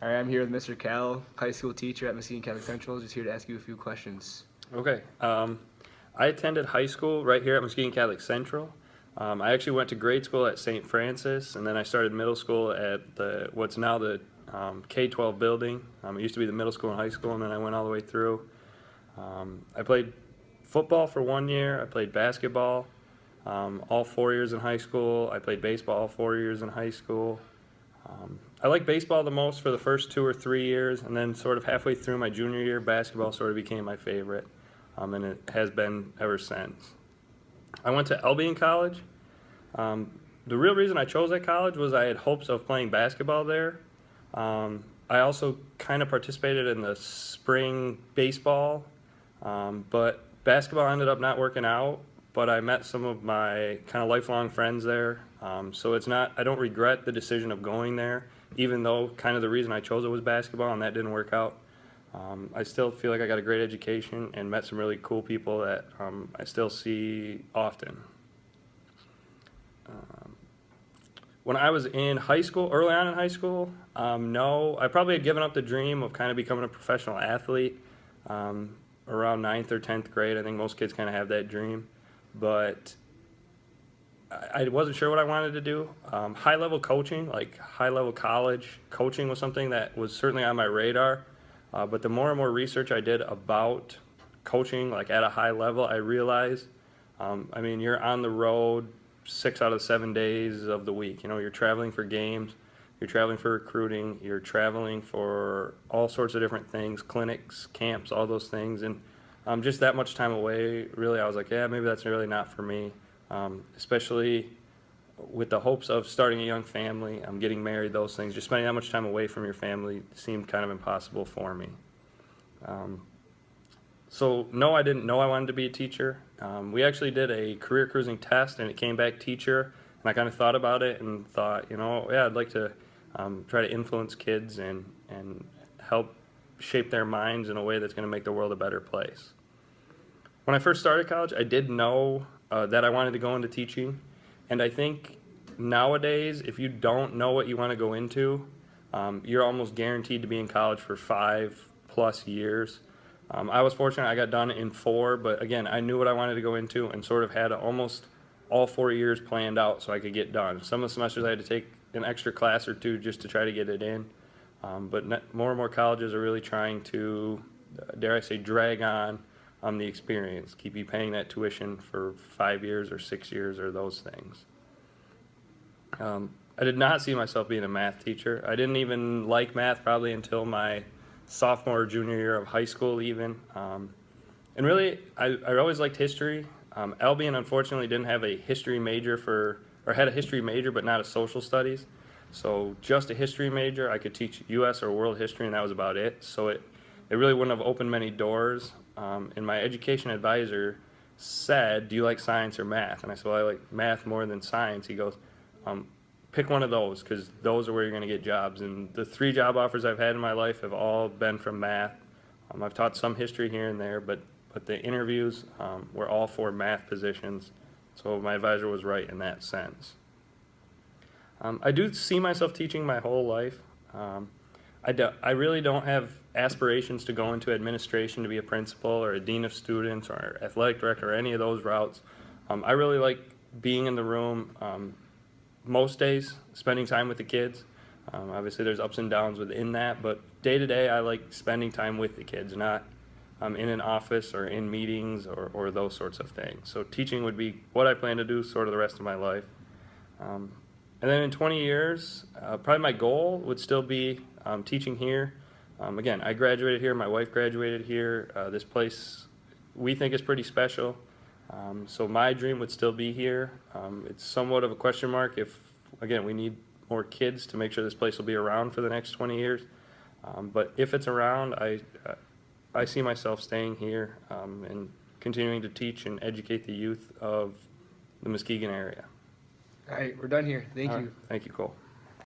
All right, I'm here with Mr. Cal, high school teacher at Muskegon Catholic Central, just here to ask you a few questions. Okay. I attended high school right here at Muskegon Catholic Central. I actually went to grade school at St. Francis, and then I started middle school at what's now the K-12 building. It used to be the middle school and high school, and then I went all the way through. I played football for 1 year. I played basketball all 4 years in high school. I played baseball all 4 years in high school. I liked baseball the most for the first 2 or 3 years, and then sort of halfway through my junior year, basketball sort of became my favorite, and it has been ever since. I went to Albion College. The real reason I chose that college was I had hopes of playing basketball there. I also kind of participated in the spring baseball, but basketball ended up not working out. But I met some of my kind of lifelong friends there, so I don't regret the decision of going there, even though kind of the reason I chose it was basketball and that didn't work out. I still feel like I got a great education and met some really cool people that I still see often. When I was in high school, early on in high school, no, I probably had given up the dream of kind of becoming a professional athlete around 9th or 10th grade. I think most kids kind of have that dream, but I wasn't sure what I wanted to do. High-level coaching, like high-level college coaching, was something that was certainly on my radar. But the more and more research I did about coaching, like at a high level, I realized, you're on the road 6 out of 7 days of the week. You know, you're traveling for games, you're traveling for recruiting, you're traveling for all sorts of different things, clinics, camps, all those things. And just that much time away, really, I was like, yeah, maybe that's really not for me, especially with the hopes of starting a young family, getting married, those things. Just spending that much time away from your family seemed kind of impossible for me. So no, I didn't know I wanted to be a teacher. We actually did a career cruising test, and it came back teacher. And I kind of thought about it and thought, yeah, I'd like to try to influence kids and help shape their minds in a way that's going to make the world a better place. When I first started college, I did know that I wanted to go into teaching. And I think nowadays, if you don't know what you want to go into, you're almost guaranteed to be in college for 5+ years. I was fortunate I got done in 4, but again, I knew what I wanted to go into and sort of had almost all 4 years planned out so I could get done. Some of the semesters I had to take an extra class or two just to try to get it in. But more and more colleges are really trying to, dare I say, drag on the experience, keep you paying that tuition for 5 years or 6 years or those things. I did not see myself being a math teacher. I didn't even like math probably until my sophomore or junior year of high school even. And really, I always liked history. Albion unfortunately didn't have a history major or had a history major but not a social studies. So just a history major, I could teach U.S. or world history, and that was about it. So it really wouldn't have opened many doors. And my education advisor said, do you like science or math? And I said, well, I like math more than science. He goes, pick one of those because those are where you're going to get jobs. And the 3 job offers I've had in my life have all been from math. I've taught some history here and there, but the interviews were all for math positions. So my advisor was right in that sense. I do see myself teaching my whole life. I really don't have aspirations to go into administration to be a principal or a dean of students or athletic director or any of those routes. I really like being in the room most days, spending time with the kids. Obviously there's ups and downs within that, but day to day I like spending time with the kids, not in an office or in meetings or those sorts of things. So teaching would be what I plan to do sort of the rest of my life. And then in 20 years, probably my goal would still be teaching here. Again, I graduated here, my wife graduated here. This place we think is pretty special. So my dream would still be here. It's somewhat of a question mark if, again, we need more kids to make sure this place will be around for the next 20 years. But if it's around, I see myself staying here and continuing to teach and educate the youth of the Muskegon area. All right, we're done here. Thank All you. right. Thank you, Cole.